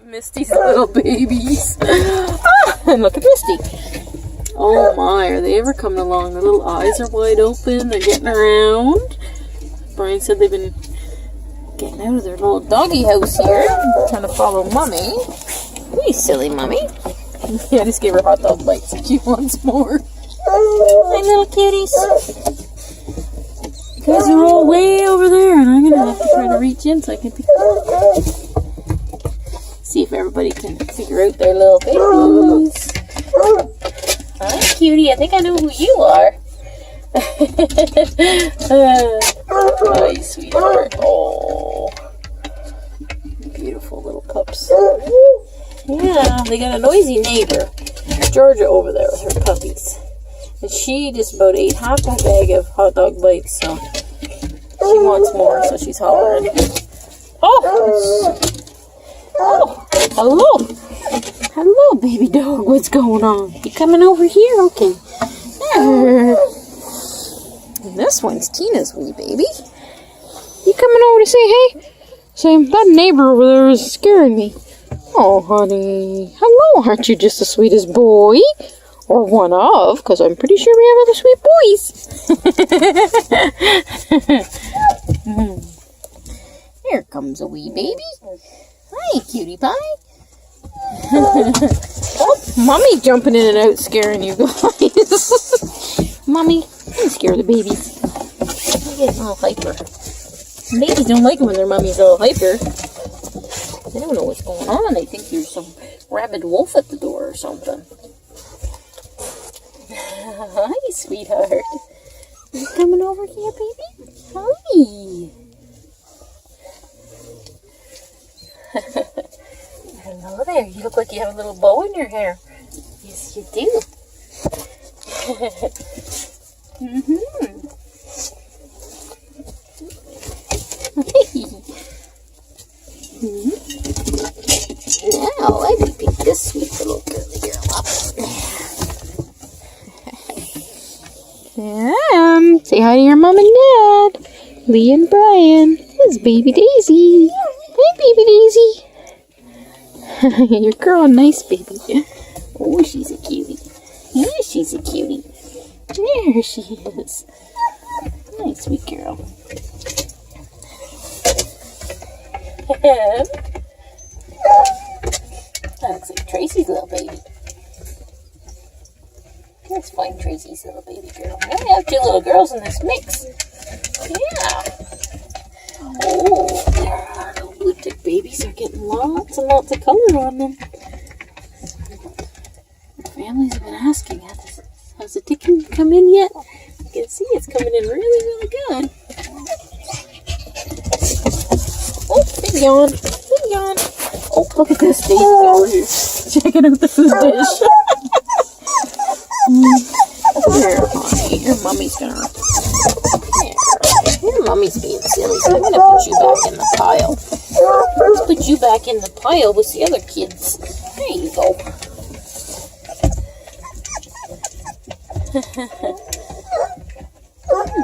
at Misty's little babies. And look at Misty. Oh my, are they ever coming along? Their little eyes are wide open. They're getting around. Brian said they've been getting out of their little doggy house here. Trying to follow Mommy. Hey, silly Mommy. Yeah, I just gave her hot dog bites and she wants more. Hi, little cuties. You guys are all way over there, and I'm going to have to try to reach in so I can pick see if everybody can figure out their little babies. Hi, cutie. I think I know who you are. Hi, sweetheart. Oh, beautiful little pups. Yeah, they got a noisy neighbor, Georgia, over there with her puppies. And she just about ate half my bag of hot dog bites, so she wants more, so she's hollering. Oh! Oh! Hello! Hello, baby dog. What's going on? You coming over here? Okay. And this one's Tina's wee baby. You coming over to say hey? Say, that neighbor over there is scaring me. Oh, honey. Hello, aren't you just the sweetest boy? Or one of, because I'm pretty sure we have other sweet boys. Here comes a wee baby. Hi, cutie pie. Oh, Mommy jumping in and out scaring you guys. Mommy, don't scare the babies. They're getting all hyper. Babies don't like it when their mommy's all hyper. They don't know what's going on. They think there's some rabid wolf at the door or something. Hi, sweetheart. You coming over here, baby? Hi. Hello there. You look like you have a little bow in your hair. Yes, you do. Now, let me pick this sweet little girly girl up. Say hi to your mom and dad. Lee and Brian. This is baby Daisy. Hi, baby Daisy. You're growing nice, baby. Oh, she's a cutie. Yeah, she's a cutie. There she is. Nice, sweet girl. That looks like Tracy's little baby. Let's find Tracy's little baby girl. Now we have two little girls in this mix. Yeah. Oh, there are little blue tick babies. They're getting lots and lots of color on them. The families have been asking, has the ticking come in yet? You can see it's coming in really, really good. Oh, big yawn. Big yawn. Oh, look at this. Daisy's over here checking out the food dish. Here, honey. Your mommy's gonna... Your mommy's being silly, so I'm gonna put you back in the pile. Let's put you back in the pile with the other kids. There you go.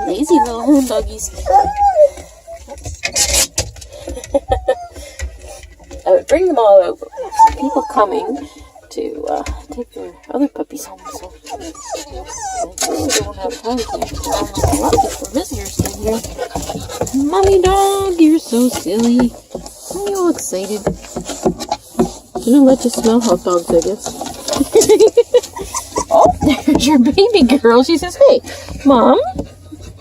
Lazy little home doggies. I would bring them all over. People coming to take their other puppies home, so I really don't have time to a lot of visitors in here. Mommy dog, you're so silly. Why are you all excited? I'm gonna let you smell hot dogs, I guess. Oh, there's your baby girl. She says, hey, Mom.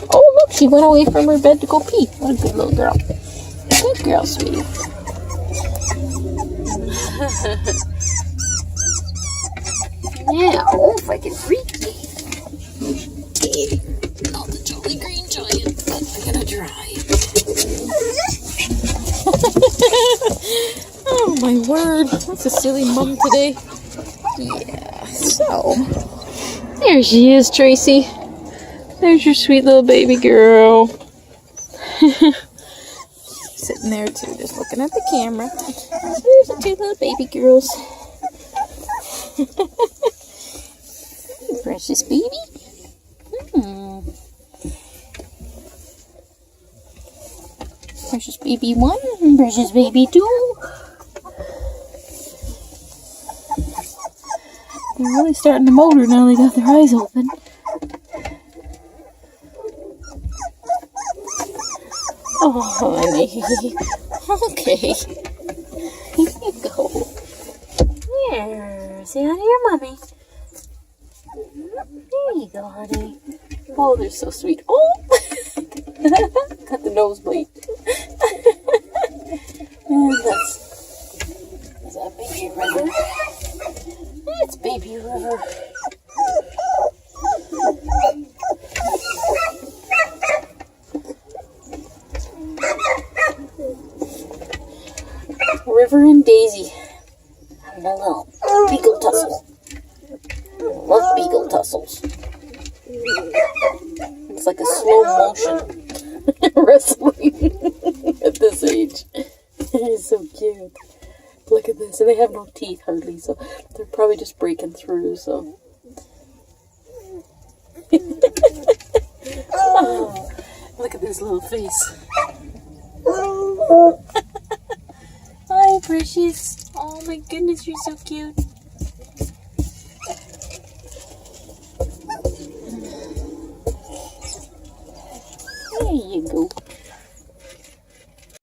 Oh, look, she went away from her bed to go pee. What a good little girl. Good girl, sweetie. Now, if I can reach not the jolly green giant, but I'm gonna try. Oh my word, that's a silly mom today. Yeah, so there she is, Tracy. There's your sweet little baby girl. Sitting there too, just looking at the camera. There's the two little baby girls. Precious baby. Precious baby 1, precious baby 2. They're really starting to motor now they got their eyes open. Oh, honey. Okay. Here you go. Here. Say hi to your mommy. There you go, honey. Oh, they're so sweet. Oh! Got the nosebleed. And is that Baby River? It's Baby River. River and Daisy having a little beagle tussle. Love beagle tussles. It's like a slow motion wrestling at this age. It's so cute. Look at this. And they have no teeth hardly, so they're probably just breaking through, so. Oh, look at this little face. Hi, precious. Oh my goodness, you're so cute. There you go.